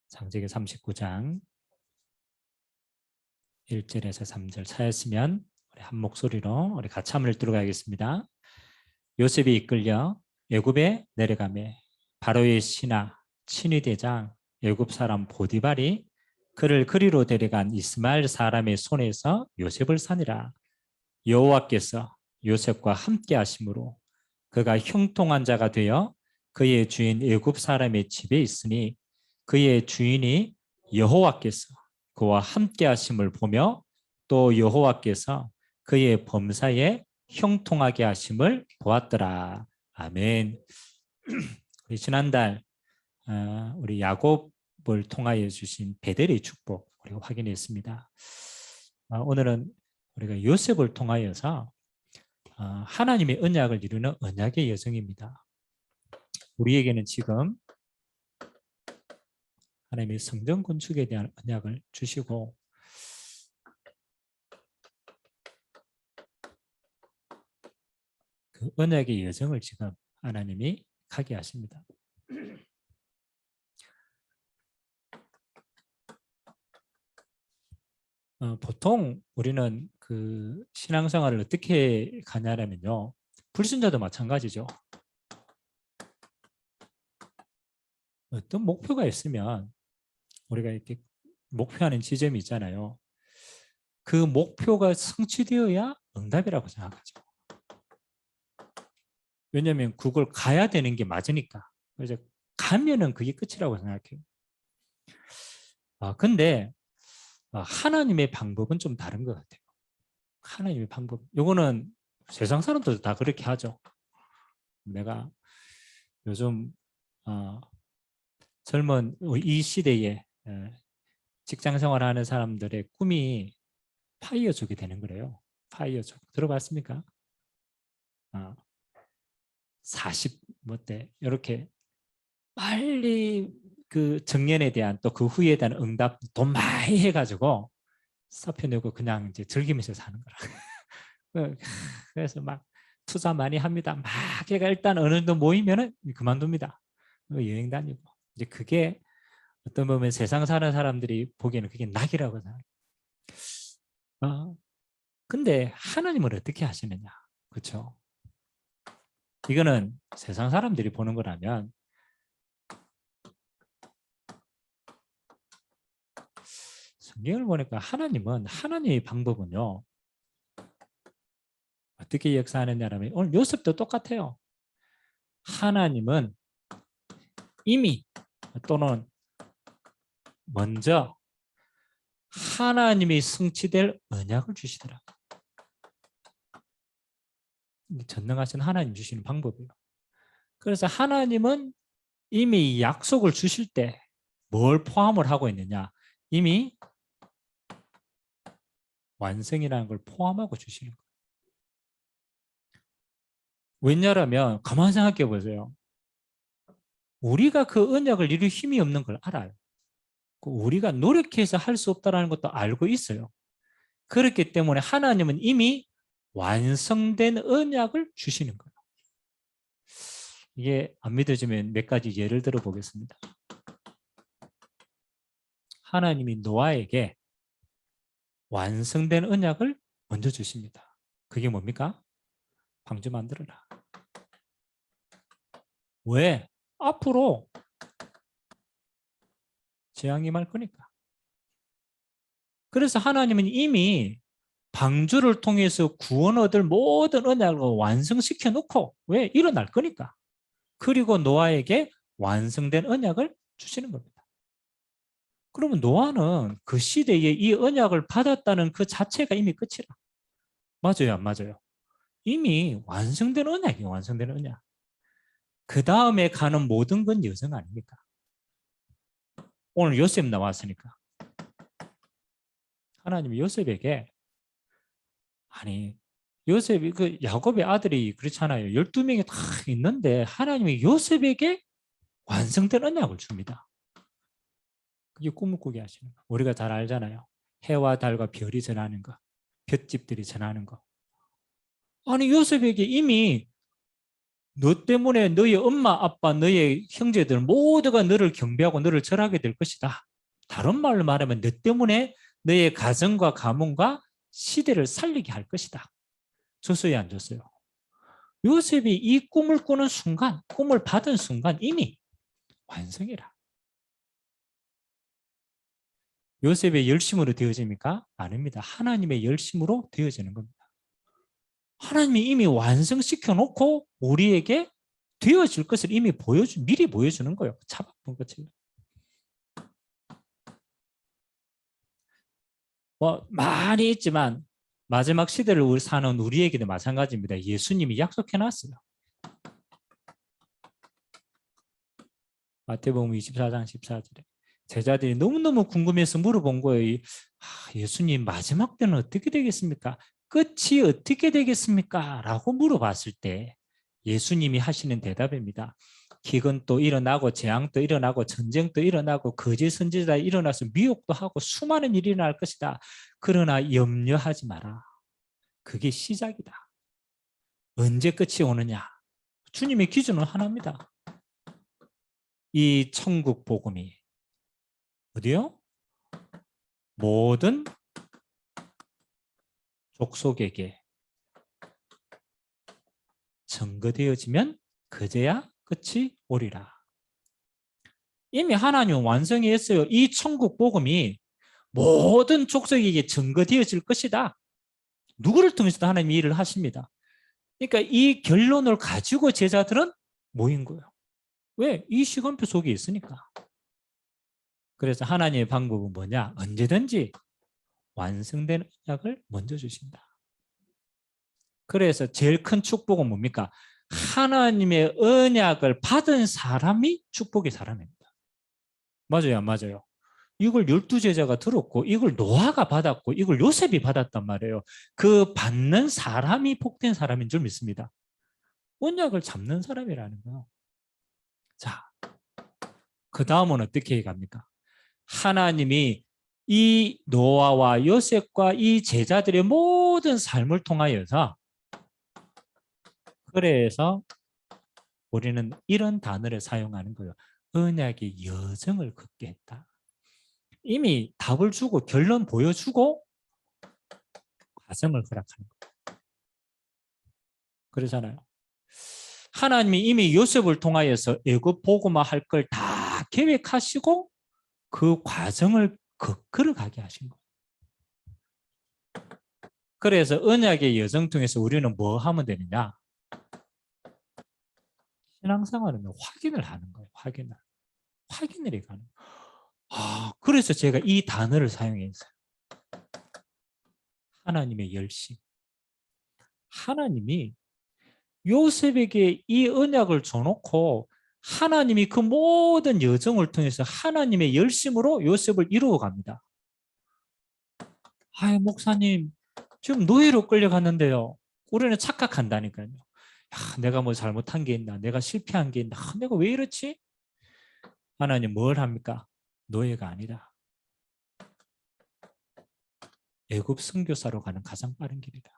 창세기 39장 1절에서 3절 찾았으면 우리 한 목소리로 우리 같이 한번 읽도록 하겠습니다. 요셉이 이끌려 애굽에 내려가매 바로의 신하 친위 대장 애굽 사람 보디발이 그를 그리로 데려간 이스마엘 사람의 손에서 요셉을 사니라. 여호와께서 요셉과 함께 하심으로 그가 형통한 자가 되어 그의 주인 애굽 사람의 집에 있으니 그의 주인이 여호와께서 그와 함께 하심을 보며 또 여호와께서 그의 범사에 형통하게 하심을 보았더라. 아멘. 우리 지난달 우리 야곱을 통하여 주신 베델의 축복 우리가 확인했습니다. 오늘은 우리가 요셉을 통하여서 하나님의 언약을 이루는 언약의 여정입니다. 우리에게는 지금 하나님의 성전 건축에 대한 언약을 주시고 그 언약의 여정을 지금 하나님이 가게 하십니다. 보통 우리는 그 신앙생활을 어떻게 가냐면요. 불신자도 마찬가지죠. 어떤 목표가 있으면 우리가 이렇게 목표하는 지점이 있잖아요. 그 목표가 성취되어야 응답이라고 생각하죠. 왜냐하면 그걸 가야 되는 게 맞으니까. 그래서 가면은 그게 끝이라고 생각해요. 근데 하나님의 방법은 좀 다른 것 같아요. 하나님의 방법. 요거는 세상 사람들도 다 그렇게 하죠. 내가 요즘 젊은 이 시대에 직장 생활하는 사람들의 꿈이 파이어족이 되는 거래요. 파이어족. 들어봤습니까? 40대 이렇게 빨리 그 정년에 대한 또 그 후에 대한 응답 돈 많이 해가지고 쌓여내고 그냥 이제 즐기면서 사는 거라. 그래서 막 투자 많이 합니다. 막 걔가 일단 어느 정도 모이면은 그만둡니다. 여행 다니고 이제 그게 어떤 보면 세상 사는 사람들이 보기에는 그게 낙이라고 생각해요. 근데 하나님은 어떻게 하시느냐, 그렇죠? 이거는 세상 사람들이 보는 거라면 성경을 보니까 하나님의 방법은요 어떻게 역사하느냐라면 오늘 요셉도 똑같아요. 하나님은 이미 또는 먼저 하나님이 성취될 언약을 주시더라. 전능하신 하나님 주시는 방법이에요. 그래서 하나님은 이미 약속을 주실 때 뭘 포함을 하고 있느냐? 이미 완성이라는 걸 포함하고 주시는 거예요. 왜냐하면 가만히 생각해 보세요. 우리가 그 언약을 이룰 힘이 없는 걸 알아요. 우리가 노력해서 할 수 없다는 것도 알고 있어요. 그렇기 때문에 하나님은 이미 완성된 언약을 주시는 거예요. 이게 안 믿어지면 몇 가지 예를 들어 보겠습니다. 하나님이 노아에게 완성된 언약을 먼저 주십니다. 그게 뭡니까? 방주 만들어라. 왜? 앞으로 재앙이 임할 거니까. 그래서 하나님은 이미 방주를 통해서 구원 얻을 모든 언약을 완성시켜 놓고 왜? 일어날 거니까. 그리고 노아에게 완성된 언약을 주시는 겁니다. 그러면 노아는 그 시대에 이 언약을 받았다는 그 자체가 이미 끝이라. 맞아요, 안 맞아요? 이미 완성된 언약이에요, 완성된 언약. 그 다음에 가는 모든 건 여정 아닙니까? 오늘 요셉 나왔으니까. 하나님이 요셉에게 요셉이 그 야곱의 아들이 그렇잖아요. 12명이 다 있는데 하나님이 요셉에게 완성된 언약을 줍니다. 그게 꿈을 꾸게 하시는 거. 우리가 잘 알잖아요. 해와 달과 별이 전하는 거. 볏집들이 전하는 거. 요셉에게 이미 너 때문에 너희 엄마, 아빠, 너희 형제들 모두가 너를 경배하고 너를 절하게 될 것이다. 다른 말로 말하면 너 때문에 너의 가정과 가문과 시대를 살리게 할 것이다. 줬어요, 안 줬어요? 요셉이 이 꿈을 꾸는 순간, 꿈을 받은 순간 이미 완성이라. 요셉의 열심으로 되어집니까? 아닙니다. 하나님의 열심으로 되어지는 겁니다. 하나님이 이미 완성시켜 놓고 우리에게 되어질 것을 이미 미리 보여주는 거예요. 차박본 것처럼. 뭐 많이 있지만 마지막 시대를 사는 우리에게도 마찬가지입니다. 예수님이 약속해 놨어요. 마태복음 24장 14절에 제자들이 너무너무 궁금해서 물어본 거예요. 예수님 마지막 때는 어떻게 되겠습니까? 끝이 어떻게 되겠습니까? 라고 물어봤을 때 예수님이 하시는 대답입니다. 기근도 일어나고 재앙도 일어나고 전쟁도 일어나고 거짓 선지자가 일어나서 미혹도 하고 수많은 일이 일어날 것이다. 그러나 염려하지 마라. 그게 시작이다. 언제 끝이 오느냐? 주님의 기준은 하나입니다. 이 천국 복음이 어디요? 모든 족속에게 증거되어지면 그제야 끝이 오리라. 이미 하나님은 완성이 했어요. 이 천국 복음이 모든 족속에게 증거되어질 것이다. 누구를 통해서도 하나님이 일을 하십니다. 그러니까 이 결론을 가지고 제자들은 모인 거예요. 왜? 이 시간표 속에 있으니까. 그래서 하나님의 방법은 뭐냐? 언제든지 완성된 언약을 먼저 주신다. 그래서 제일 큰 축복은 뭡니까? 하나님의 언약을 받은 사람이 축복의 사람입니다. 맞아요, 안 맞아요? 이걸 12제자가 들었고 이걸 노아가 받았고 이걸 요셉이 받았단 말이에요. 그 받는 사람이 복된 사람인 줄 믿습니다. 언약을 잡는 사람이라는 거예요. 자, 그 다음은 어떻게 갑니까? 하나님이 이 노아와 요셉과 이 제자들의 모든 삶을 통하여서 그래서 우리는 이런 단어를 사용하는 거예요. 언약의 여정을 걷게 했다. 이미 답을 주고 결론 보여주고 과정을 허락하는 거예요. 그러잖아요. 하나님이 이미 요셉을 통하여서 애굽 복음화 할 걸 다 계획하시고 그 과정을 걸어가게 하신 거예요. 그래서 언약의 여정 통해서 우리는 뭐 하면 되느냐? 신앙생활은 확인을 하는 거예요. 확인을 해가는 거예요. 그래서 제가 이 단어를 사용했어요. 하나님의 열심. 하나님이 요셉에게 이 언약을 줘놓고 하나님이 그 모든 여정을 통해서 하나님의 열심으로 요셉을 이루어 갑니다. 목사님, 지금 노예로 끌려갔는데요. 우리는 착각한다니까요. 내가 뭐 잘못한 게 있나? 내가 실패한 게 있나? 내가 왜 이렇지? 하나님 뭘 합니까? 노예가 아니다. 애굽 선교사로 가는 가장 빠른 길이다.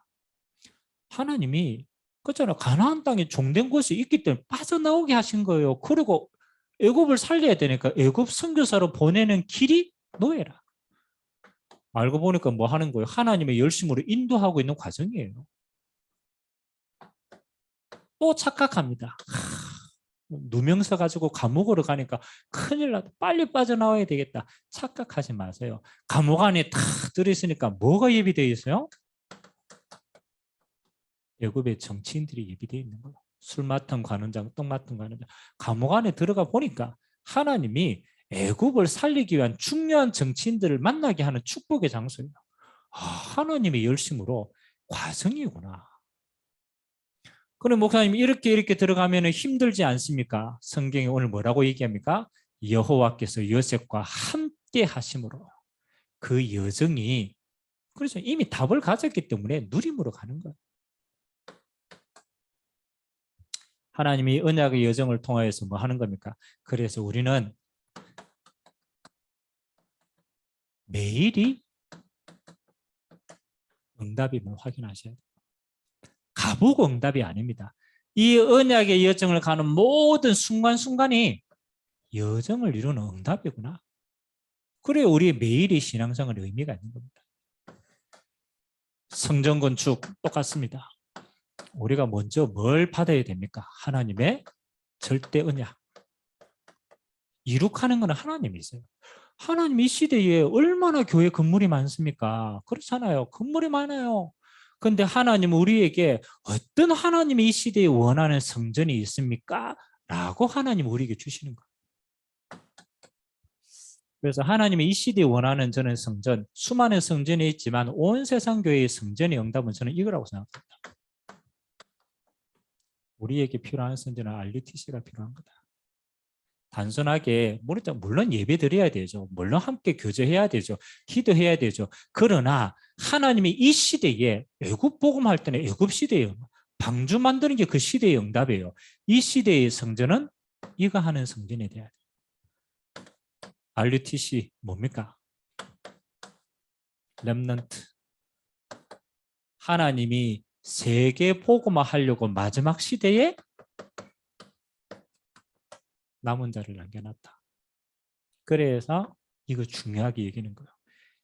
하나님이 그렇잖아. 가나안 땅에 종된 곳이 있기 때문에 빠져나오게 하신 거예요. 그리고 애굽을 살려야 되니까 애굽 선교사로 보내는 길이 노예라. 알고 보니까 뭐 하는 거예요? 하나님의 열심으로 인도하고 있는 과정이에요. 또 착각합니다. 누명서 가지고 감옥으로 가니까 큰일 나다. 빨리 빠져나와야 되겠다. 착각하지 마세요. 감옥 안에 다 들어있으니까 뭐가 예비되어 있어요? 애굽의 정치인들이 예비되어 있는 거예요. 술 맡은 관원장, 떡 맡은 관원장. 감옥 안에 들어가 보니까 하나님이 애굽을 살리기 위한 중요한 정치인들을 만나게 하는 축복의 장소예요. 하나님의 열심으로 과정이구나. 그럼 목사님 이렇게 들어가면 힘들지 않습니까? 성경이 오늘 뭐라고 얘기합니까? 여호와께서 요셉과 함께 하심으로 그 여정이 그래서 이미 답을 가졌기 때문에 누림으로 가는 거예요. 하나님이 언약의 여정을 통하여서 뭐 하는 겁니까? 그래서 우리는 매일이 응답임을 확인하셔야 돼요. 가보고 응답이 아닙니다. 이 언약의 여정을 가는 모든 순간순간이 여정을 이루는 응답이구나. 그래 우리 매일의 신앙생활에 의미가 있는 겁니다. 성전 건축 똑같습니다. 우리가 먼저 뭘 받아야 됩니까? 하나님의 절대 언약. 이룩하는 것은 하나님이세요. 하나님 이 시대에 얼마나 교회 건물이 많습니까? 그렇잖아요. 건물이 많아요. 그런데 하나님은 우리에게 어떤 하나님이 이 시대에 원하는 성전이 있습니까? 라고 하나님 우리에게 주시는 거예요. 그래서 하나님이 이 시대에 원하는 저는 성전, 수많은 성전이 있지만 온 세상 교회의 성전의 응답은 저는 이거라고 생각합니다. 우리에게 필요한 성전은 RUTC가 필요한 거다. 단순하게 물론 예배 드려야 되죠. 물론 함께 교제해야 되죠. 기도해야 되죠. 그러나 하나님이 이 시대에 애굽 복음할 때는 애굽 시대에 방주 만드는 게 그 시대의 응답이에요. 이 시대의 성전은 이거 하는 성전에 대한 RUTC 뭡니까? 렘넌트. 하나님이 세계 복음화 하려고 마지막 시대에 남은 자를 남겨놨다. 그래서 이거 중요하게 얘기하는 거예요.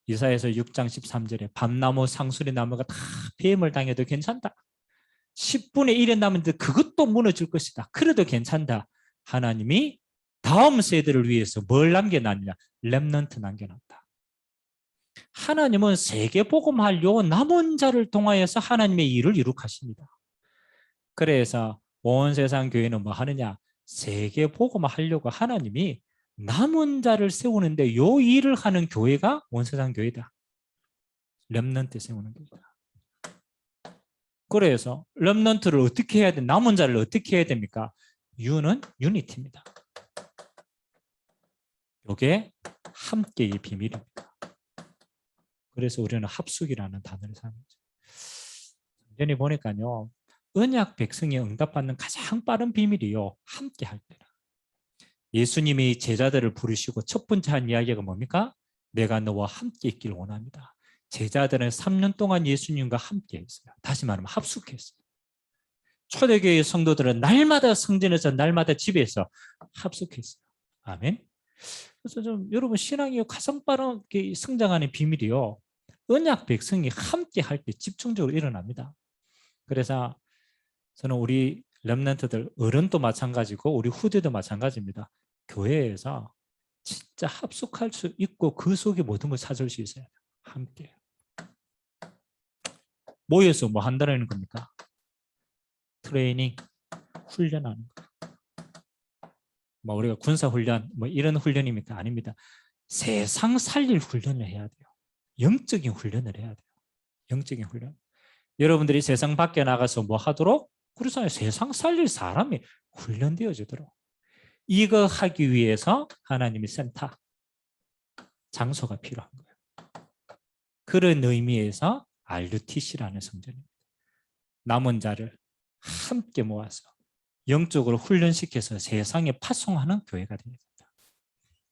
이사야서 6장 13절에 밤나무 상수리 나무가 다 폐임을 당해도 괜찮다. 10분의 1이 남았는데 그것도 무너질 것이다. 그래도 괜찮다. 하나님이 다음 세대를 위해서 뭘 남겨놨냐? 렘넌트 남겨놨다. 하나님은 세계 복음하려 남은 자를 통하여서 하나님의 일을 이룩하십니다. 그래서 온 세상 교회는 뭐 하느냐? 세계 복음하려고 하나님이 남은 자를 세우는데 요 일을 하는 교회가 온 세상 교회다. 렘넌트 세우는 교회다. 그래서 렘넌트를 어떻게 해야 돼? 남은 자를 어떻게 해야 됩니까? U는 유니티입니다. 이게 함께의 비밀입니다. 그래서 우리는 합숙이라는 단어를 사용하죠. 전에 보니까요. 언약 백성이 응답받는 가장 빠른 비밀이요. 함께 할 때라. 예수님이 제자들을 부르시고 첫 번째 한 이야기가 뭡니까? 내가 너와 함께 있기를 원합니다. 제자들은 3년 동안 예수님과 함께 했어요. 다시 말하면 합숙했어요. 초대교회 성도들은 날마다 성전에서 날마다 집에서 합숙했어요. 아멘. 그래서 좀 여러분 신앙이 가장 빠르게 성장하는 비밀이요. 언약 백성이 함께 할 때 집중적으로 일어납니다. 그래서 저는 우리 렘넌트들 어른도 마찬가지고 우리 후대도 마찬가지입니다. 교회에서 진짜 합숙할 수 있고 그 속에 모든 걸 찾을 수 있어요. 함께. 모여서 뭐 한다는 겁니까? 트레이닝, 훈련하는 거. 뭐 우리가 군사 훈련, 뭐 이런 훈련입니까? 아닙니다. 세상 살릴 훈련을 해야 돼요. 영적인 훈련을 해야 돼요. 영적인 훈련. 여러분들이 세상 밖에 나가서 뭐 하도록? 그렇잖아요. 세상 살릴 사람이 훈련되어지도록. 이거 하기 위해서 하나님이 센터, 장소가 필요한 거예요. 그런 의미에서 RUTC라는 성전입니다. 남은 자를 함께 모아서 영적으로 훈련시켜서 세상에 파송하는 교회가 됩니다.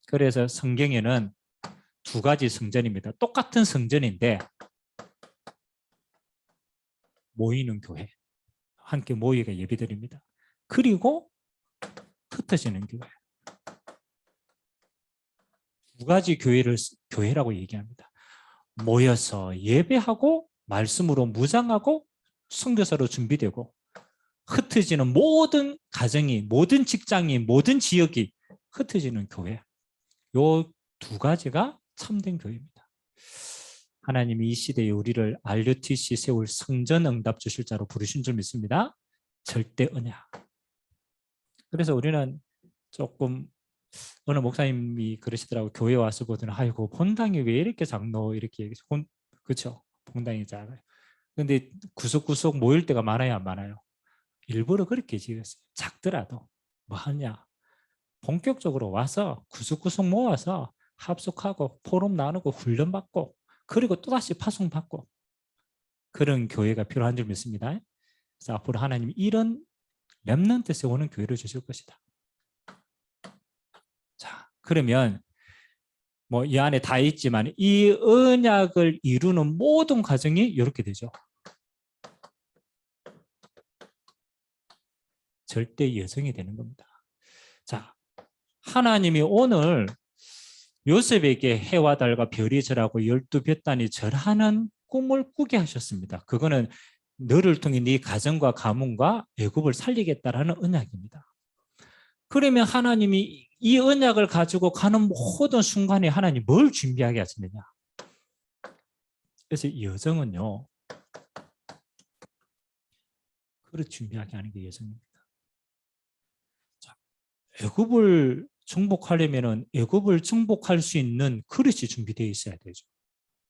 그래서 성경에는 두 가지 성전입니다. 똑같은 성전인데 모이는 교회, 함께 모이가 예배드립니다. 그리고 흩어지는 교회. 두 가지 교회라고 얘기합니다. 모여서 예배하고 말씀으로 무장하고 선교사로 준비되고 흩어지는 모든 가정이, 모든 직장이, 모든 지역이 흩어지는 교회. 요 두 가지가 참된 교회입니다. 하나님이 이 시대에 우리를 RUTC 세울 성전 응답 주실 자로 부르신 줄 믿습니다. 절대 언약. 그래서 우리는 조금 어느 목사님이 그러시더라고. 교회 와서 보더니 아이고 본당이 왜 이렇게 작노 이렇게 그렇죠. 본당이 작아요. 근데 구석구석 모일 때가 많아요, 안 많아요? 일부러 그렇게 지었어요. 작더라도 뭐 하냐? 본격적으로 와서 구석구석 모아서 합숙하고 포럼 나누고 훈련받고 그리고 또다시 파송받고 그런 교회가 필요한 줄 믿습니다. 그래서 앞으로 하나님이 이런 렘넌트 세우는 교회를 주실 것이다. 자, 그러면 뭐 이 안에 다 있지만 이 언약을 이루는 모든 과정이 이렇게 되죠. 절대 여정이 되는 겁니다. 자, 하나님이 오늘 요셉에게 해와 달과 별이 절하고 12볕단이 절하는 꿈을 꾸게 하셨습니다. 그거는 너를 통해 네 가정과 가문과 애굽을 살리겠다라는 언약입니다. 그러면 하나님이 이 언약을 가지고 가는 모든 순간에 하나님 뭘 준비하게 하시느냐? 그래서 여정은요, 그걸 준비하게 하는 게 여정입니다. 자, 애굽을 정복하려면은 애굽을 정복할 수 있는 그릇이 준비되어 있어야 되죠.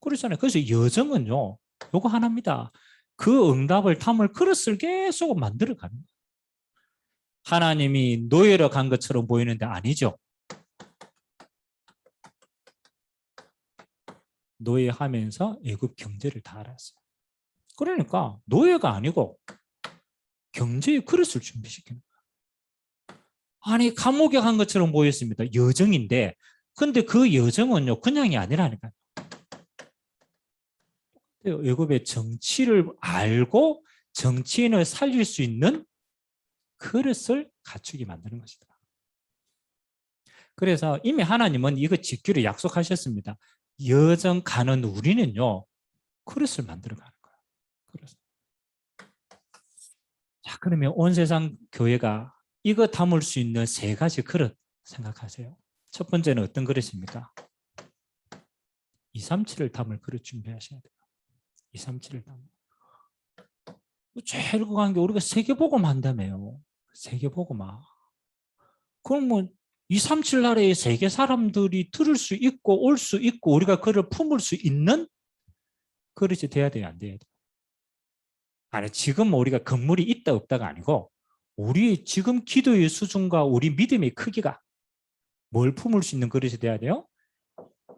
그렇잖아요. 그래서 여정은요, 요거 하나입니다. 그 응답을 담을 그릇을 계속 만들어가는 거예요. 하나님이 노예로 간 것처럼 보이는데 아니죠. 노예하면서 애굽 경제를 다 알았어요. 그러니까 노예가 아니고 경제의 그릇을 준비시키는 거예요. 아니 감옥에 간 것처럼 보였습니다. 여정인데 근데 그 여정은요 그냥이 아니라니까요. 애굽의 정치를 알고 정치인을 살릴 수 있는 그릇을 갖추게 만드는 것이다. 그래서 이미 하나님은 이거 지키를 약속하셨습니다. 여정 가는 우리는요 그릇을 만들어 가는 거예요. 그릇. 자, 그러면 온 세상 교회가 이거 담을 수 있는 세 가지 그릇 생각하세요. 첫 번째는 어떤 그릇입니까? 237을 담을 그릇 준비하셔야 돼요. 237을 담을. 제일 궁금한 게 우리가 세계복음 한다며요. 세계복음아. 그럼 뭐 237 나라의 세계 사람들이 들을 수 있고 올 수 있고 우리가 그를 품을 수 있는 그릇이 돼야 돼요, 안 돼야 돼요? 아니 지금 우리가 건물이 있다 없다가 아니고 우리 지금 기도의 수준과 우리 믿음의 크기가 뭘 품을 수 있는 그릇이 돼야 돼요?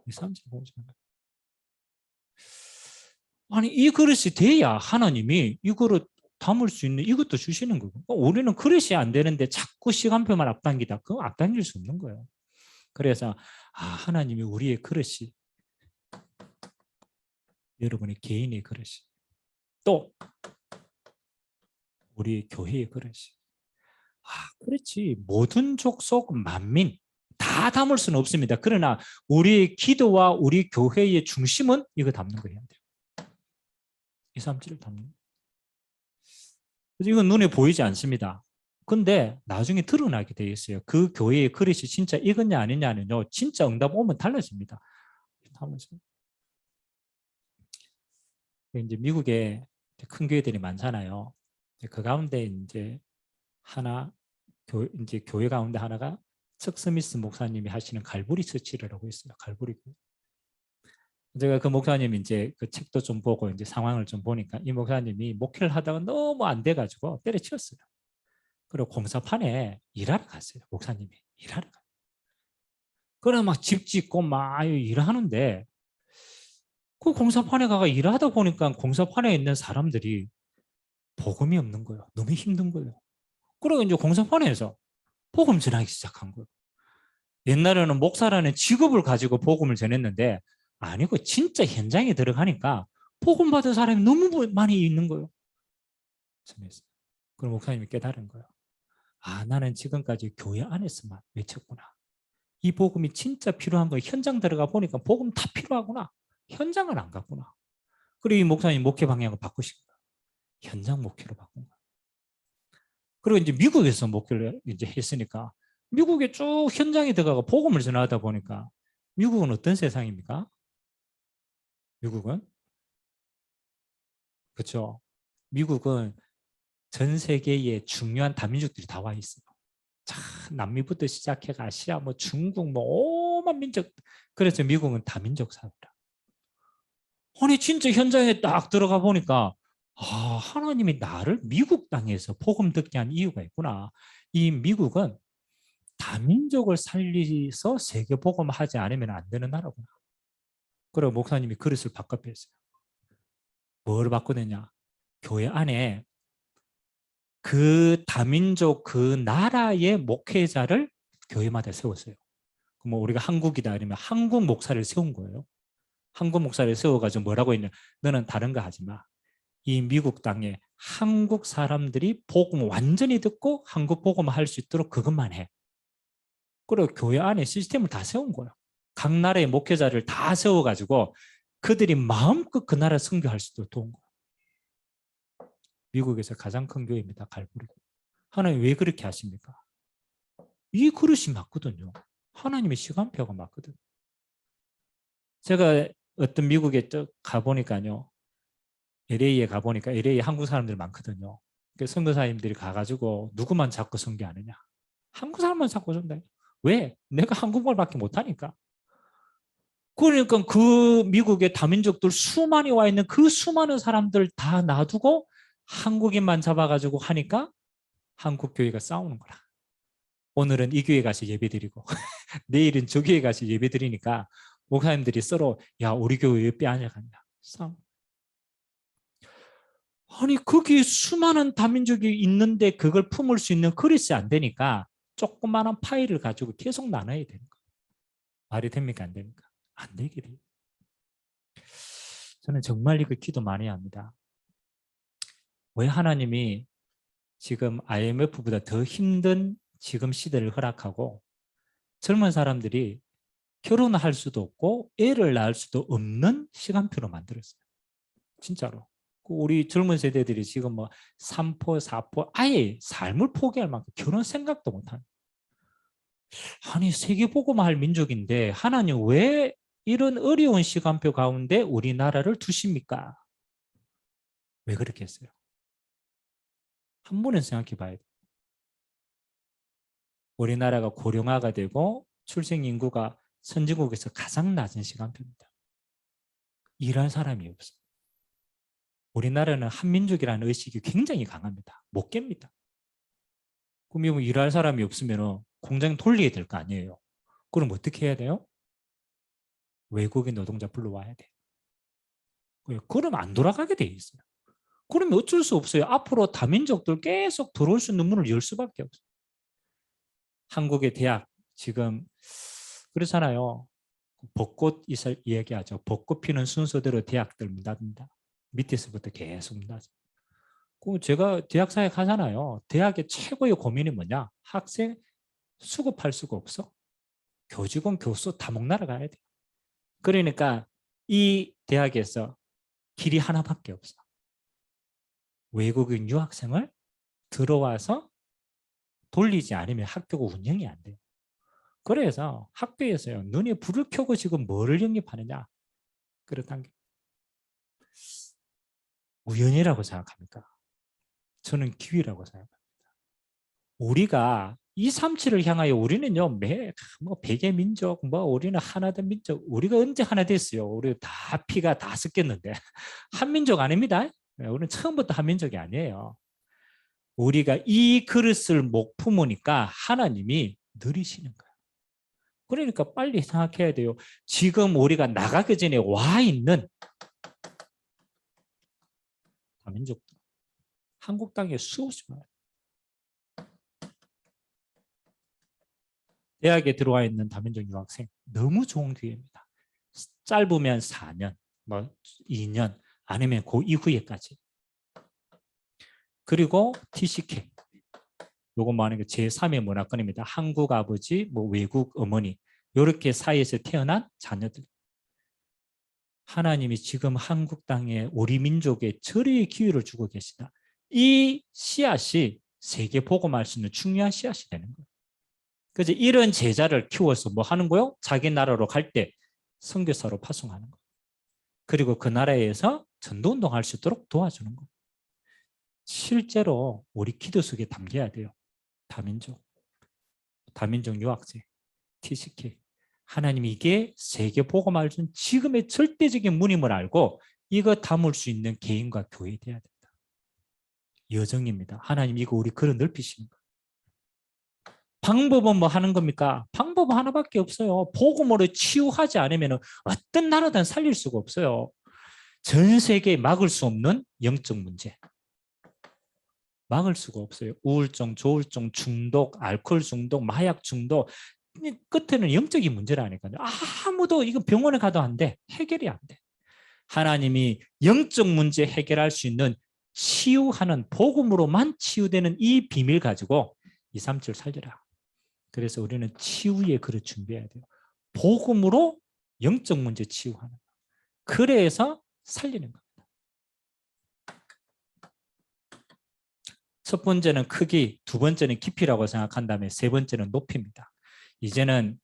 237 아니 이 그릇이 돼야 하나님이 이 그릇 담을 수 있는 이것도 주시는 거고 우리는 그릇이 안 되는데 자꾸 시간표만 앞당기다 그거 앞당길 수 없는 거예요. 그래서 하나님이 우리의 그릇이 여러분의 개인의 그릇이 또 우리 교회의 그릇이 그렇지 모든 족속 만민 다 담을 수는 없습니다. 그러나 우리의 기도와 우리 교회의 중심은 이거 담는 거 해야 돼요. 237을 담는 거예요. 이건 눈에 보이지 않습니다. 근데 나중에 드러나게 돼 있어요. 그 교회의 그릇이 진짜 이거냐 아니냐는요. 진짜 응답 오면 달라집니다. 이제 미국에 큰 교회들이 많잖아요. 그 가운데 이제 하나 이제 교회 가운데 하나가 척 스미스 목사님이 하시는 갈보리 처치라고 있어요. 갈보리. 제가 그 목사님 이제 그 책도 좀 보고 이제 상황을 좀 보니까 이 목사님이 목회를 하다가 너무 안 돼가지고 때려치웠어요. 그리고 공사판에 일하러 갔어요. 목사님이 일하러 가요. 그래 막 집 짓고 막 일하는데 그 공사판에 가서 일하다 보니까 공사판에 있는 사람들이 복음이 없는 거예요. 너무 힘든 거예요. 그리고 이제 공사판에서 복음 전하기 시작한 거예요. 옛날에는 목사라는 직업을 가지고 복음을 전했는데 아니고 진짜 현장에 들어가니까 복음 받은 사람이 너무 많이 있는 거예요. 그럼 목사님이 깨달은 거예요. 나는 지금까지 교회 안에서만 외쳤구나. 이 복음이 진짜 필요한 거예요. 현장 들어가 보니까 복음 다 필요하구나. 현장을 안 갔구나. 그리고 이 목사님 목회 방향을 바꾸신 거예요. 현장 목회로 바꾼 거예요. 그리고 이제 미국에서 목회를 이제 했으니까 미국에 쭉 현장에 들어가고 복음을 전하다 보니까 미국은 어떤 세상입니까? 미국은 그렇죠. 미국은 전 세계의 중요한 다민족들이 다 와 있어요. 자, 남미부터 시작해 아시아, 뭐 중국, 뭐 오만 민족. 그래서 미국은 다민족 사회라. 아니 진짜 현장에 딱 들어가 보니까 하나님이 나를 미국 땅에서 복음 듣게 한 이유가 있구나. 이 미국은 다민족을 살리서 세계 복음하지 않으면 안 되는 나라구나. 그리고 목사님이 그릇을 바꿔뺐어요. 뭘 바꾸느냐? 교회 안에 그 다민족 그 나라의 목회자를 교회마다 세웠어요. 뭐 우리가 한국이다 아니면 한국 목사를 세운 거예요. 한국 목사를 세워가지고 뭐라고 했냐? 너는 다른 거 하지 마. 이 미국 땅에 한국 사람들이 복음 완전히 듣고 한국 복음을 할 수 있도록 그것만 해. 그리고 교회 안에 시스템을 다 세운 거예요. 각 나라의 목회자를 다 세워가지고 그들이 마음껏 그 나라 선교할 수도 도운 거예요. 미국에서 가장 큰 교회입니다. 갈보리. 하나님 왜 그렇게 하십니까? 이 그릇이 맞거든요. 하나님의 시간표가 맞거든요. 제가 어떤 미국에 가보니까요. LA에 가보니까 LA 한국 사람들이 많거든요. 선교사님들이 가가지고 누구만 자꾸 선교하느냐. 한국 사람만 자꾸 선교해. 왜? 내가 한국말밖에 못하니까. 그러니까 그 미국의 다민족들 수많이 와 있는 그 수많은 사람들 다 놔두고 한국인만 잡아가지고 하니까 한국 교회가 싸우는 거라. 오늘은 이 교회 가서 예배드리고 내일은 저 교회 가서 예배드리니까 목사님들이 서로 야 우리 교회 왜 빼앗아갔냐. 싸움. 아니 거기 수많은 다민족이 있는데 그걸 품을 수 있는 그릇이 안 되니까 조그마한 파일을 가지고 계속 나눠야 되는 거예요. 말이 됩니까? 안 됩니까? 안 되게 돼요. 저는 정말 이거 기도 많이 합니다. 왜 하나님이 지금 IMF보다 더 힘든 지금 시대를 허락하고 젊은 사람들이 결혼할 수도 없고 애를 낳을 수도 없는 시간표로 만들었어요. 진짜로. 우리 젊은 세대들이 지금 뭐 3포, 4포 아예 삶을 포기할 만큼 결혼 생각도 못하는. 아니 세계복음화 할 민족인데 하나님 왜 이런 어려운 시간표 가운데 우리나라를 두십니까? 왜 그렇게 했어요? 한 번은 생각해 봐야 돼요. 우리나라가 고령화가 되고 출생 인구가 선진국에서 가장 낮은 시간표입니다. 일할 사람이 없어요. 우리나라는 한민족이라는 의식이 굉장히 강합니다. 못 깹니다. 그럼 일할 사람이 없으면 공장 돌려야 될 거 아니에요. 그럼 어떻게 해야 돼요? 외국인 노동자 불러와야 돼요. 그럼 안 돌아가게 돼 있어요. 그러면 어쩔 수 없어요. 앞으로 다민족들 계속 들어올 수 있는 문을 열 수밖에 없어요. 한국의 대학 지금 그렇잖아요. 벚꽃 이야기하죠. 벚꽃 피는 순서대로 대학들 문 닫는다. 밑에서부터 계속 문 닫아요. 제가 대학 사회 가잖아요. 대학의 최고의 고민이 뭐냐? 학생 수급할 수가 없어. 교직원, 교수 다 목 날아가야 돼. 그러니까 이 대학에서 길이 하나밖에 없어. 외국인 유학생을 들어와서 돌리지 않으면 학교가 운영이 안 돼요. 그래서 학교에서요. 눈에 불을 켜고 지금 뭐를 영입하느냐. 그렇다는 게 우연이라고 생각합니까? 저는 기회라고 생각합니다. 우리가 237을 향하여 우리는요, 뭐 백의 민족, 뭐 우리는 하나된 민족, 우리가 언제 하나 됐어요? 우리 다 피가 다 섞였는데 한민족 아닙니다. 우리는 처음부터 한민족이 아니에요. 우리가 이 그릇을 못 품으니까 하나님이 느리시는 거예요. 그러니까 빨리 생각해야 돼요. 지금 우리가 나가기 전에 와 있는 다민족들, 한국 땅에 수없이 많아요. 대학에 들어와 있는 다민족 유학생 너무 좋은 기회입니다. 짧으면 4년, 뭐 2년, 아니면 그 이후에까지. 그리고 TCK. 요거 뭐 하는 게 제3의 문화권입니다. 한국 아버지, 뭐 외국 어머니 이렇게 사이에서 태어난 자녀들. 하나님이 지금 한국 땅에 우리 민족에 절의 기회를 주고 계시다. 이 씨앗이 세계 복음할 수 있는 중요한 씨앗이 되는 거예요. 그래서 이런 제자를 키워서 뭐 하는 거요? 자기 나라로 갈 때 선교사로 파송하는 거예요. 그리고 그 나라에서 전도운동 할 수 있도록 도와주는 거예요. 실제로 우리 기도 속에 담겨야 돼요. 다민족 유학생, TCK. 하나님이 이게 세계 복음을 준 지금의 절대적인 문임을 알고 이거 담을 수 있는 개인과 교회 돼야 된다. 여정입니다. 하나님 이거 우리 그릇 넓히시는 거예요. 방법은 뭐 하는 겁니까? 방법은 하나밖에 없어요. 복음으로 치유하지 않으면 어떤 나라든 살릴 수가 없어요. 전 세계에 막을 수 없는 영적 문제. 막을 수가 없어요. 우울증, 조울증, 중독, 알코올 중독, 마약 중독. 끝에는 영적인 문제라니까요. 아무도 이거 병원에 가도 안 돼. 해결이 안 돼. 하나님이 영적 문제 해결할 수 있는 치유하는 복음으로만 치유되는 이 비밀 가지고 2, 3절 살려라. 그래서 우리는 치유의 그릇 준비해야 돼요. 복음으로 영적 문제 치유하는. 그래서 살리는 겁니다. 첫 번째는 크기, 두 번째는 깊이라고 생각한 다음에 세 번째는 높이입니다. 이제는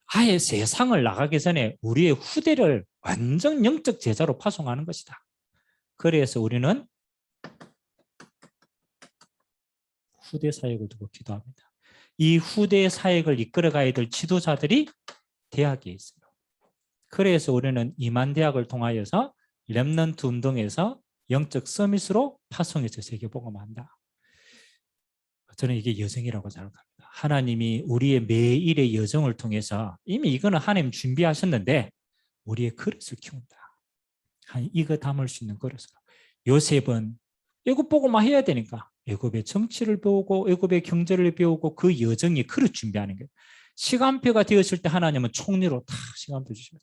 아예 세상을 나가기 전에 우리의 후대를 완전 영적 제자로 파송하는 것이다. 그래서 우리는 후대 사역을 두고 기도합니다. 이 후대 사역을 이끌어가야 될 지도자들이 대학에 있어요. 그래서 우리는 이만대학을 통하여서 렘넌트 운동에서 영적 서밋으로 파송해서 세계복음한다. 저는 이게 여정이라고 생각합니다. 하나님이 우리의 매일의 여정을 통해서 이미 이거는 하나님 준비하셨는데 우리의 그릇을 키운다. 이거 담을 수 있는 그릇을. 요셉은 애굽 보고만 해야 되니까 애굽의 정치를 배우고 애굽의 경제를 배우고 그 여정이 그릇 준비하는 거예요. 시간표가 되었을 때 하나님은 총리로 다 시간표 주셔요.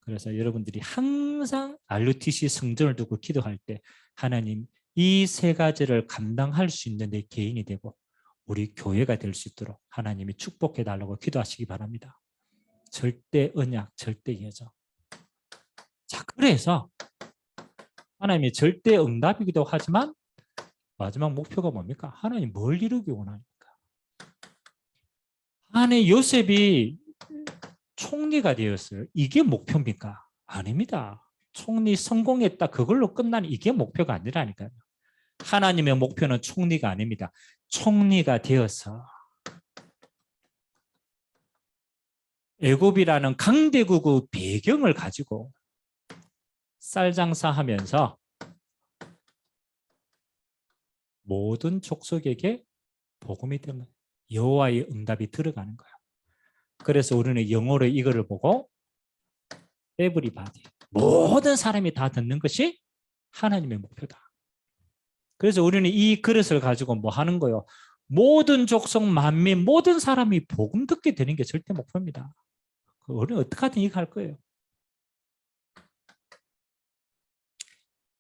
그래서 여러분들이 항상 RUTC 성전을 두고 기도할 때 하나님 이 세 가지를 감당할 수 있는 내 개인이 되고 우리 교회가 될 수 있도록 하나님이 축복해 달라고 기도하시기 바랍니다. 절대 언약, 절대 여정. 자, 그래서 하나님이 절대 응답이기도 하지만 마지막 목표가 뭡니까? 하나님 뭘 이루기 원합니까? 안에 요셉이 총리가 되었어요. 이게 목표입니까? 아닙니다. 총리 성공했다 그걸로 끝나는 이게 목표가 아니라니까요. 하나님의 목표는 총리가 아닙니다. 총리가 되어서 애굽이라는 강대국의 배경을 가지고 쌀 장사하면서 모든 족속에게 복음이 되면 여호와의 응답이 들어가는 거예요. 그래서 우리는 영어로 이거를 보고 everybody, 모든 사람이 다 듣는 것이 하나님의 목표다. 그래서 우리는 이 그릇을 가지고 뭐 하는 거예요? 모든 족속, 만민, 모든 사람이 복음 듣게 되는 게 절대 목표입니다. 우리는 어떻게 하든 이거 할 거예요.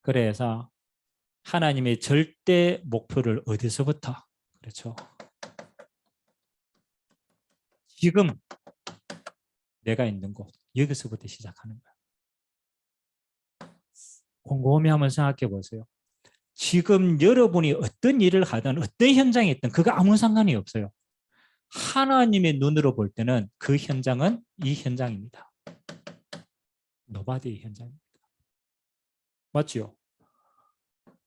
그래서 하나님의 절대 목표를 어디서부터? 그렇죠. 지금 내가 있는 곳, 여기서부터 시작하는 거예요. 곰곰이 한번 생각해 보세요. 지금 여러분이 어떤 일을 하든 어떤 현장에 있든 그거 아무 상관이 없어요. 하나님의 눈으로 볼 때는 그 현장은 이 현장입니다. 노바디의 현장입니다. 맞죠?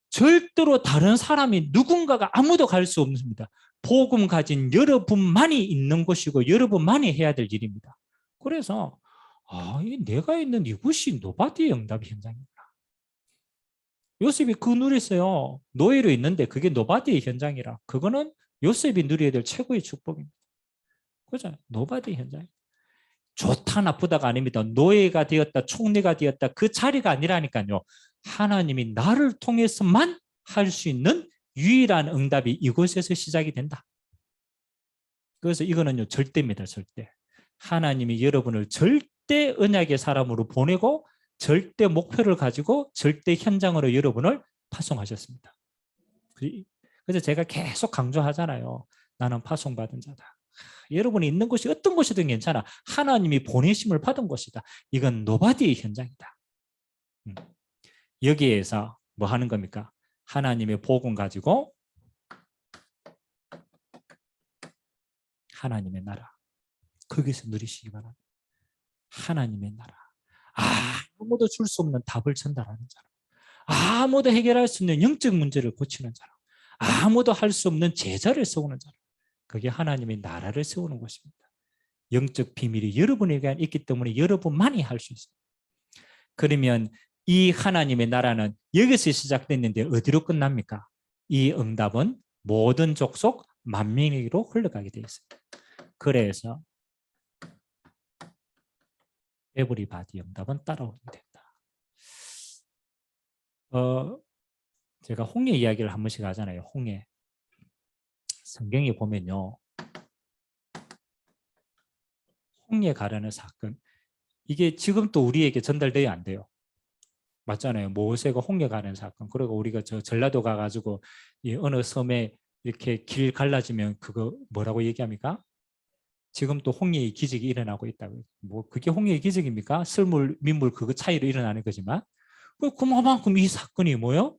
절대로 다른 사람이 누군가가 아무도 갈 수 없습니다. 복음 가진 여러분만이 있는 곳이고 여러분만이 해야 될 일입니다. 그래서 내가 있는 이곳이 노바디의 응답 현장입니다. 요셉이 그 누렸어요. 노예로 있는데 그게 노바디의 현장이라. 그거는 요셉이 누려야 될 최고의 축복입니다. 그죠? 노바디의 현장. 좋다 나쁘다가 아닙니다. 노예가 되었다, 총리가 되었다 그 자리가 아니라니까요. 하나님이 나를 통해서만 할 수 있는 유일한 응답이 이곳에서 시작이 된다. 그래서 이거는요 절대입니다. 절대. 하나님이 여러분을 절대 언약의 사람으로 보내고 절대 목표를 가지고 절대 현장으로 여러분을 파송하셨습니다. 그래서 제가 계속 강조하잖아요. 나는 파송받은 자다. 여러분이 있는 곳이 어떤 곳이든 괜찮아. 하나님이 보내심을 받은 곳이다. 이건 노바디의 현장이다. 여기에서 뭐 하는 겁니까? 하나님의 복음 가지고 하나님의 나라. 거기서 누리시기 바랍니다. 하나님의 나라. 아무도 줄 수 없는 답을 전달하는 사람. 아무도 해결할 수 없는 영적 문제를 고치는 사람. 아무도 할 수 없는 제자를 세우는 사람. 그게 하나님의 나라를 세우는 것입니다. 영적 비밀이 여러분에게 있기 때문에 여러분만이 할 수 있어요. 그러면 이 하나님의 나라는 여기서 시작됐는데 어디로 끝납니까? 이 응답은 모든 족속 만민에게로 흘러가게 되어 있습니다. 그래서 에브리바디 응답은 따라오게 된다. 제가 홍해 이야기를 한 번씩 하잖아요. 홍해. 성경에 보면요. 홍해 가라는 사건. 이게 지금 또 우리에게 전달돼야 안 돼요. 맞잖아요. 모세가 홍해 가는 사건. 그리고 우리가 저 전라도 가가지고 이 어느 섬에 이렇게 길 갈라지면 그거 뭐라고 얘기합니까? 지금 또 홍해의 기적이 일어나고 있다고. 뭐 그게 홍해의 기적입니까? 설물 민물 그거 차이로 일어나는 거지만 그만큼 이 사건이 뭐요?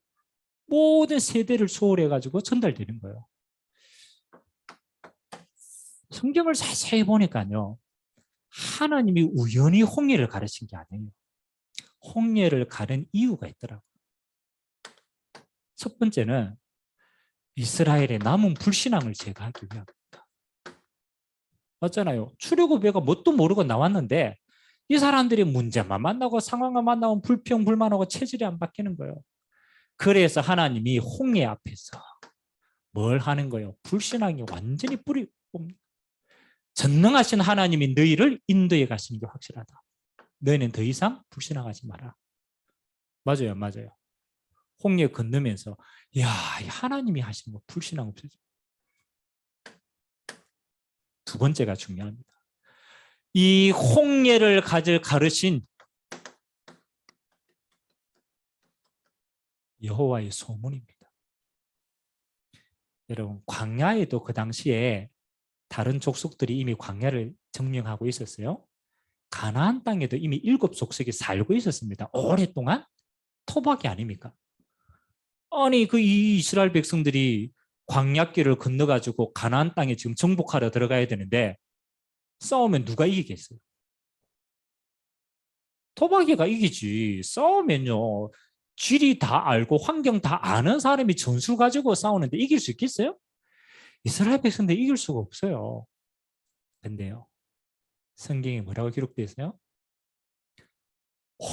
모든 세대를 초월해 가지고 전달되는 거예요. 성경을 자세히 보니까요. 하나님이 우연히 홍해를 가르친 게 아니에요. 홍해를 가른 이유가 있더라고요. 첫 번째는 이스라엘의 남은 불신앙을 제거하기 위함입니다. 맞잖아요. 출애굽에가 뭣도 모르고 나왔는데 이 사람들이 문제만 만나고 상황만 만나면 불평 불만하고 체질이 안 바뀌는 거예요. 그래서 하나님이 홍해 앞에서 뭘 하는 거예요? 불신앙이 완전히 뿌리 뽑니다. 전능하신 하나님이 너희를 인도해 가시는 게 확실하다. 너희는 더 이상 불신앙하지 마라. 맞아요, 맞아요. 홍해 건너면서 야, 하나님이 하시는 거 불신앙 없어져. 두 번째가 중요합니다. 이 홍해를 가르신 여호와의 소문입니다. 여러분, 광야에도 그 당시에 다른 족속들이 이미 광야를 점령하고 있었어요. 가나안 땅에도 이미 7족속이 살고 있었습니다. 오랫동안 토박이 아닙니까? 아니 그 이스라엘 백성들이 광야길을 건너가지고 가나안 땅에 지금 정복하러 들어가야 되는데 싸우면 누가 이기겠어요? 토박이가 이기지. 싸우면요. 지리 다 알고 환경 다 아는 사람이 전술 가지고 싸우는데 이길 수 있겠어요? 이스라엘 백성들 이길 수가 없어요. 근데요. 성경에 뭐라고 기록되어 있어요?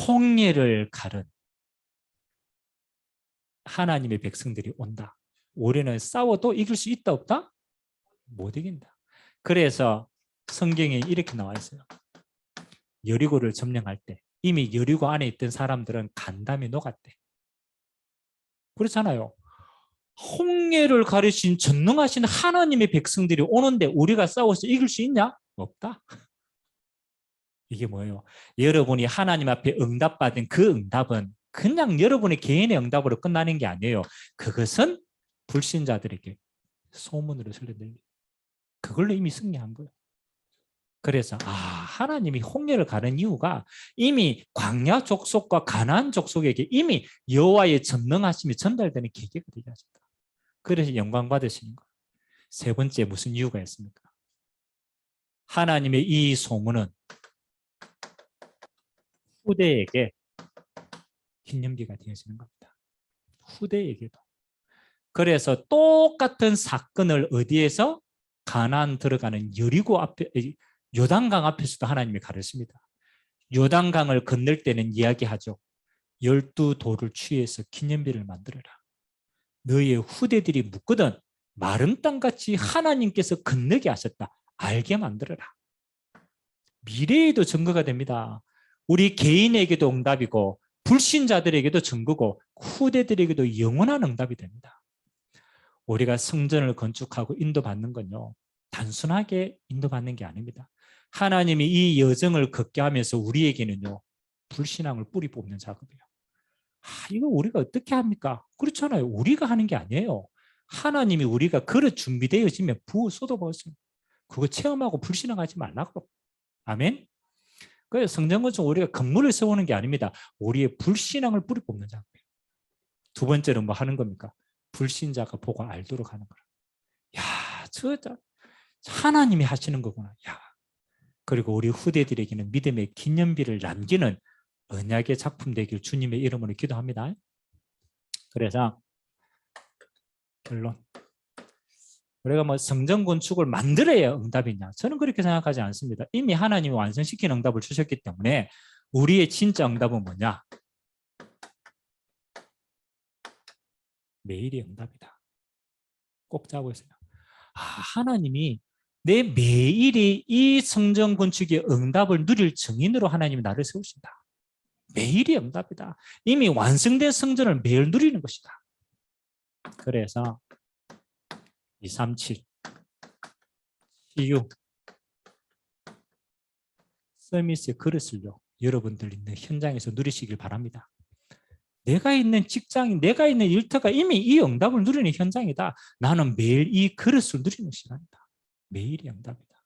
홍해를 가른 하나님의 백성들이 온다. 올해는 싸워도 이길 수 있다 없다? 못 이긴다. 그래서 성경에 이렇게 나와 있어요. 여리고를 점령할 때 이미 여리고 안에 있던 사람들은 간담이 녹았대. 그렇잖아요. 홍해를 가르신 전능하신 하나님의 백성들이 오는데 우리가 싸워서 이길 수 있냐? 없다. 이게 뭐예요? 여러분이 하나님 앞에 응답받은 그 응답은 그냥 여러분의 개인의 응답으로 끝나는 게 아니에요. 그것은 불신자들에게 소문으로 들려들려. 그걸로 이미 승리한 거예요. 그래서 하나님이 홍해를 가는 이유가 이미 광야 족속과 가나안 족속에게 이미 여호와의 전능하심이 전달되는 계기가 되게 하셨다. 그래서 영광 받으시는 거예요. 세 번째 무슨 이유가 있습니까? 하나님의 이 소문은 후대에게 기념비가 되어지는 겁니다. 후대에게도. 그래서 똑같은 사건을 어디에서 가나안 들어가는 여리고 앞에 요단강 앞에서도 하나님이 가르칩니다. 요단강을 건널 때는 이야기하죠. 12돌을 취해서 기념비를 만들어라. 너희의 후대들이 묻거든 마른 땅같이 하나님께서 건너게 하셨다. 알게 만들어라. 미래에도 증거가 됩니다. 우리 개인에게도 응답이고 불신자들에게도 증거고 후대들에게도 영원한 응답이 됩니다. 우리가 성전을 건축하고 인도받는 건요. 단순하게 인도받는 게 아닙니다. 하나님이 이 여정을 걷게 하면서 우리에게는요. 불신앙을 뿌리 뽑는 작업이에요. 이거 우리가 어떻게 합니까? 그렇잖아요. 우리가 하는 게 아니에요. 하나님이 우리가 그릇 준비되어지면 부어 쏟아부었습니다. 그거 체험하고 불신앙하지 말라고. 아멘? 그래서 성전건축 우리가 건물을 세우는 게 아닙니다. 우리의 불신앙을 뿌리 뽑는 작업이에요. 두 번째는 뭐 하는 겁니까? 불신자가 보고 알도록 하는 거라. 야, 저 하나님이 하시는 거구나. 야. 그리고 우리 후대들에게는 믿음의 기념비를 남기는 언약의 작품 되길 주님의 이름으로 기도합니다. 그래서 결론. 우리가 뭐 성전 건축을 만들어야 응답이냐? 저는 그렇게 생각하지 않습니다. 이미 하나님이 완성시킨 응답을 주셨기 때문에 우리의 진짜 응답은 뭐냐? 매일이 응답이다. 꼭 잡고 있어요. 하나님이 내 매일이 이 성전 건축의 응답을 누릴 증인으로 하나님이 나를 세우신다. 매일이 응답이다. 이미 완성된 성전을 매일 누리는 것이다. 그래서 237 CU 서밋의 그릇을요. 여러분들 있는 현장에서 누리시길 바랍니다. 내가 있는 직장이, 내가 있는 일터가 이미 이 응답을 누리는 현장이다. 나는 매일 이 그릇을 누리는 시간이다. 매일이 응답이다.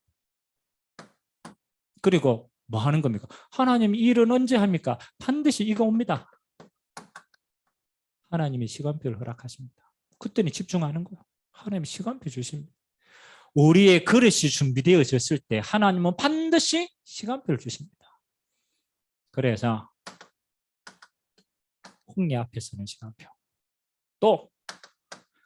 그리고 뭐 하는 겁니까? 하나님 이 일은 언제 합니까? 반드시 이거 옵니다. 하나님이 시간표를 허락하십니다. 그때는 집중하는 거예요. 하나님이 시간표 주십니다. 우리의 그릇이 준비되어졌을 때 하나님은 반드시 시간표를 주십니다. 그래서 홍리 앞에서는 시간표. 또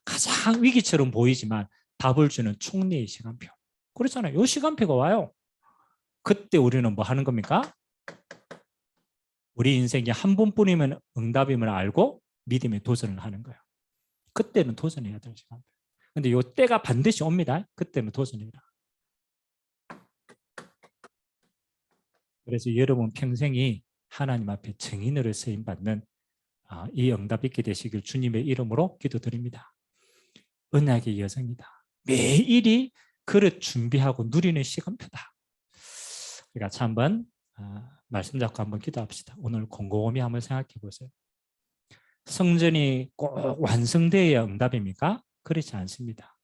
가장 위기처럼 보이지만 답을 주는 총리의 시간표. 그렇잖아요. 이 시간표가 와요. 그때 우리는 뭐 하는 겁니까? 우리 인생이 한 번뿐이면 응답임을 알고 믿음에 도전을 하는 거예요. 그때는 도전해야 될 시간표. 근데 이 때가 반드시 옵니다. 그때는 도전해라. 그래서 여러분 평생이 하나님 앞에 증인으로 쓰임받는 이 응답 있게 되시길 주님의 이름으로 기도드립니다. 언약의 여정이다. 매일이 그릇 준비하고 누리는 시간표다. 우리가 같이 한번 말씀 잡고 한번 기도합시다. 오늘 곰곰이 한번 생각해 보세요. 성전이 꼭 완성되어야 응답입니까? 그렇지 않습니다.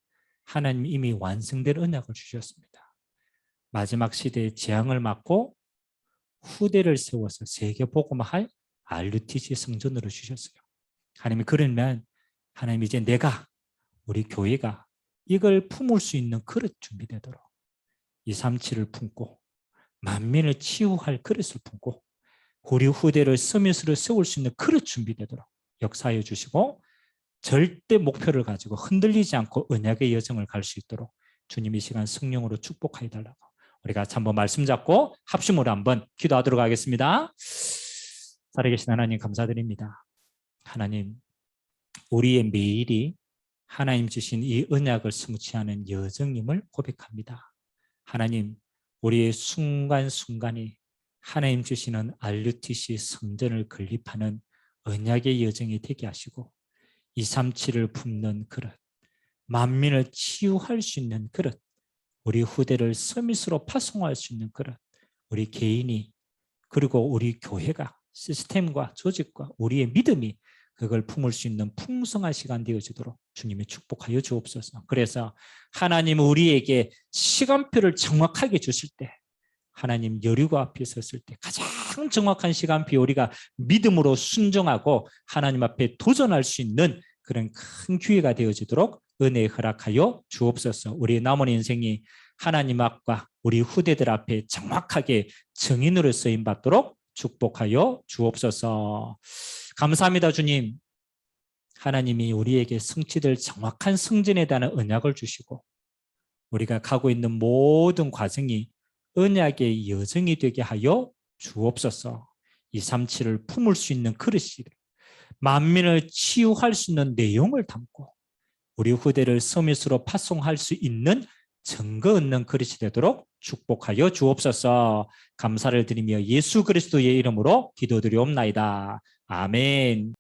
하나님이 이미 완성된 언약을 주셨습니다. 마지막 시대의 재앙을 막고 후대를 세워서 세계 복음화할 RUTC 성전으로 주셨어요. 하나님이 그러면 하나님 이제 내가 우리 교회가 이걸 품을 수 있는 그릇 준비되도록 237을 품고 만민을 치유할 그릇을 품고 우리 후대를 서밋으로 세울 수 있는 그릇 준비되도록 역사해 주시고 절대 목표를 가지고 흔들리지 않고 언약의 여정을 갈 수 있도록 주님 이 시간 성령으로 축복하여 달라고 우리가 한번 말씀 잡고 합심으로 한번 기도하도록 하겠습니다. 살아계신 하나님 감사드립니다. 하나님 우리의 매일이 하나님 주신 이 언약을 성취하는 여정임을 고백합니다. 하나님 우리의 순간순간이 하나님 주시는 RUTC 성전을 건립하는 언약의 여정이 되게 하시고 237을 품는 그릇, 만민을 치유할 수 있는 그릇, 우리 후대를 서밋으로 파송할 수 있는 그릇, 우리 개인이 그리고 우리 교회가 시스템과 조직과 우리의 믿음이 그걸 품을 수 있는 풍성한 시간 되어지도록 주님이 축복하여 주옵소서. 그래서 하나님은 우리에게 시간표를 정확하게 주실 때 하나님 여리고 앞에 섰을 때 가장 정확한 시간표 우리가 믿음으로 순종하고 하나님 앞에 도전할 수 있는 그런 큰 기회가 되어지도록 은혜 허락하여 주옵소서. 우리 남은 인생이 하나님 앞과 우리 후대들 앞에 정확하게 증인으로 쓰임받도록 축복하여 주옵소서. 감사합니다 주님. 하나님이 우리에게 성취될 정확한 성전에 대한 언약을 주시고 우리가 가고 있는 모든 과정이 언약의 여정이 되게 하여 주옵소서. 237을 품을 수 있는 그릇이 만민을 치유할 수 있는 내용을 담고 우리 후대를 서밋으로 파송할 수 있는 증거 얻는 그릇이 되도록 축복하여 주옵소서. 감사를 드리며 예수 그리스도의 이름으로 기도드리옵나이다. 아멘.